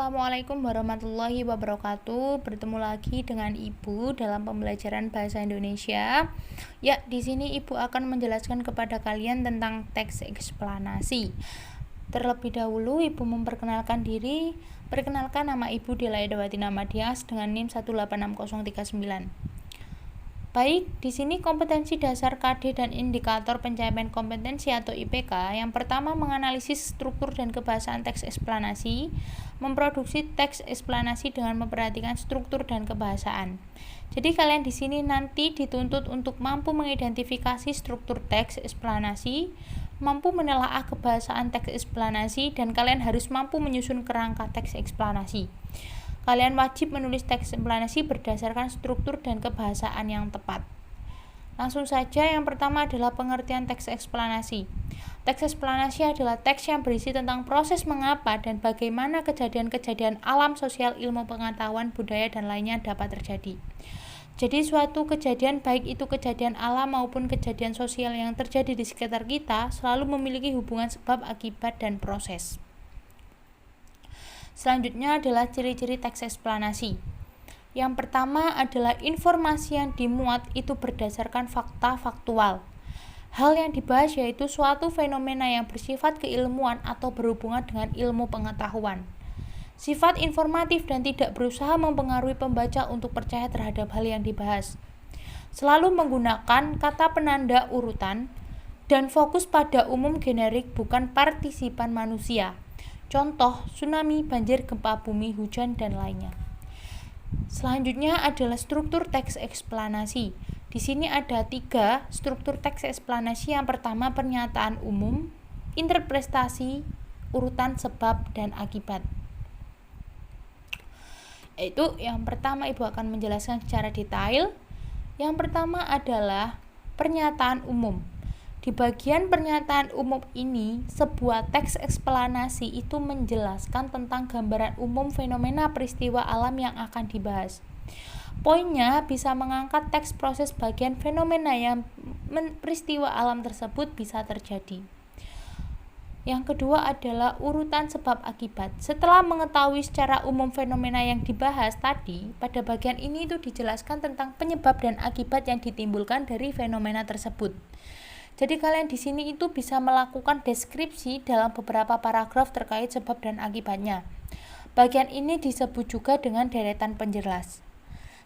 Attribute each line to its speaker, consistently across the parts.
Speaker 1: Assalamualaikum warahmatullahi wabarakatuh. Bertemu lagi dengan Ibu dalam pembelajaran bahasa Indonesia. Ya, di sini Ibu akan menjelaskan kepada kalian tentang teks eksplanasi. Terlebih dahulu Ibu memperkenalkan diri. Perkenalkan, nama Ibu Dela Edawati Namadias dengan NIM 1866039. Baik, di sini kompetensi dasar KD dan indikator pencapaian kompetensi atau IPK. Yang pertama, menganalisis struktur dan kebahasaan teks eksplanasi, memproduksi teks eksplanasi dengan memperhatikan struktur dan kebahasaan. Jadi kalian di sini nanti dituntut untuk mampu mengidentifikasi struktur teks eksplanasi, mampu menelaah kebahasaan teks eksplanasi, dan kalian harus mampu menyusun kerangka teks eksplanasi. Kalian wajib menulis teks eksplanasi berdasarkan struktur dan kebahasaan yang tepat. Langsung saja, yang pertama adalah pengertian teks eksplanasi. Teks eksplanasi adalah teks yang berisi tentang proses mengapa dan bagaimana kejadian-kejadian alam, sosial, ilmu pengetahuan, budaya, dan lainnya dapat terjadi. Jadi suatu kejadian, baik itu kejadian alam maupun kejadian sosial yang terjadi di sekitar kita, selalu memiliki hubungan sebab, akibat, dan proses. Selanjutnya adalah ciri-ciri teks eksplanasi. Yang pertama adalah informasi yang dimuat itu berdasarkan fakta faktual. Hal yang dibahas yaitu suatu fenomena yang bersifat keilmuan atau berhubungan dengan ilmu pengetahuan. Sifat informatif dan tidak berusaha mempengaruhi pembaca untuk percaya terhadap hal yang dibahas. Selalu menggunakan kata penanda urutan dan fokus pada umum generik, bukan partisipan manusia. Contoh, tsunami, banjir, gempa bumi, hujan, dan lainnya. Selanjutnya adalah struktur teks eksplanasi. Di sini ada 3 struktur teks eksplanasi. Yang pertama, pernyataan umum, interpretasi, urutan sebab dan akibat. Itu yang pertama Ibu akan menjelaskan secara detail. Yang pertama adalah pernyataan umum. Di bagian pernyataan umum ini, sebuah teks eksplanasi itu menjelaskan tentang gambaran umum fenomena peristiwa alam yang akan dibahas. Poinnya bisa mengangkat teks proses bagian fenomena yang peristiwa alam tersebut bisa terjadi. Yang kedua adalah urutan sebab akibat. Setelah mengetahui secara umum fenomena yang dibahas tadi, pada bagian ini itu dijelaskan tentang penyebab dan akibat yang ditimbulkan dari fenomena tersebut. Jadi kalian di sini itu bisa melakukan deskripsi dalam beberapa paragraf terkait sebab dan akibatnya. Bagian ini disebut juga dengan deretan penjelas.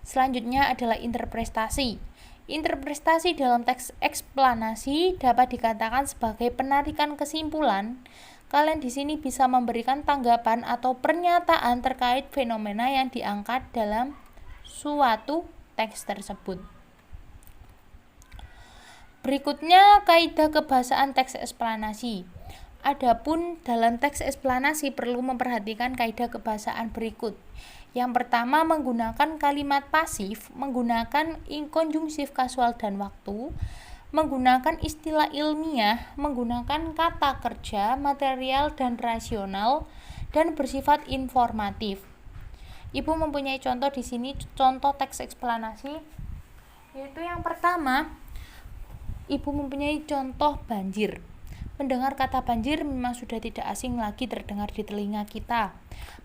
Speaker 1: Selanjutnya adalah interpretasi. Interpretasi dalam teks eksplanasi dapat dikatakan sebagai penarikan kesimpulan. Kalian di sini bisa memberikan tanggapan atau pernyataan terkait fenomena yang diangkat dalam suatu teks tersebut. Berikutnya, kaidah kebahasaan teks eksplanasi. Adapun dalam teks eksplanasi perlu memperhatikan kaidah kebahasaan berikut. Yang pertama, menggunakan kalimat pasif, menggunakan konjungsif kasual dan waktu, menggunakan istilah ilmiah, menggunakan kata kerja, material dan rasional, dan bersifat informatif. Ibu mempunyai contoh di sini, contoh teks eksplanasi, yaitu yang pertama, Ibu mempunyai contoh banjir. Mendengar kata banjir memang sudah tidak asing lagi terdengar di telinga kita.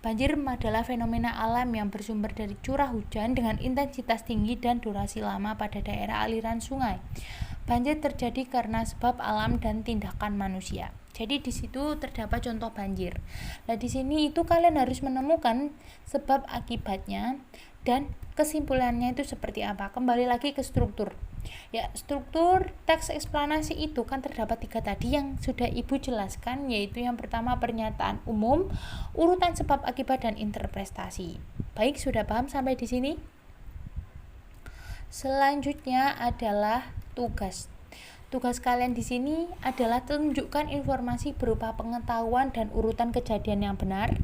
Speaker 1: Banjir adalah fenomena alam yang bersumber dari curah hujan dengan intensitas tinggi dan durasi lama pada daerah aliran sungai. Banjir terjadi karena sebab alam dan tindakan manusia. Jadi di situ terdapat contoh banjir. Nah, di sini itu kalian harus menemukan sebab akibatnya dan kesimpulannya itu seperti apa. Kembali lagi ke struktur. Ya, struktur teks eksplanasi itu kan terdapat 3 tadi yang sudah Ibu jelaskan, yaitu yang pertama pernyataan umum, urutan sebab akibat, dan interpretasi. Baik, sudah paham sampai di sini? Selanjutnya adalah tugas. Tugas kalian di sini adalah tunjukkan informasi berupa pengetahuan dan urutan kejadian yang benar.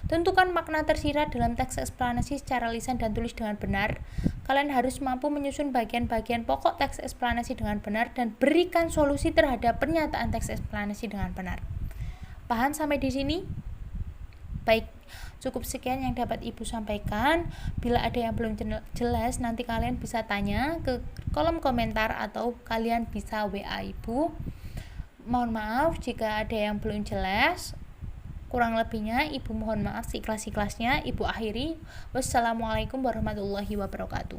Speaker 1: Tentukan makna tersirat dalam teks eksplanasi secara lisan dan tulis dengan benar. Kalian harus mampu menyusun bagian-bagian pokok teks eksplanasi dengan benar dan berikan solusi terhadap pernyataan teks eksplanasi dengan benar. Paham sampai di sini? Baik, cukup sekian yang dapat Ibu sampaikan. Bila ada yang belum jelas, nanti kalian bisa tanya ke kolom komentar atau kalian bisa WA Ibu. Mohon maaf jika ada yang belum jelas. Kurang lebihnya Ibu mohon maaf seikhlas-ikhlasnya. Ibu akhiri. Wassalamualaikum warahmatullahi wabarakatuh.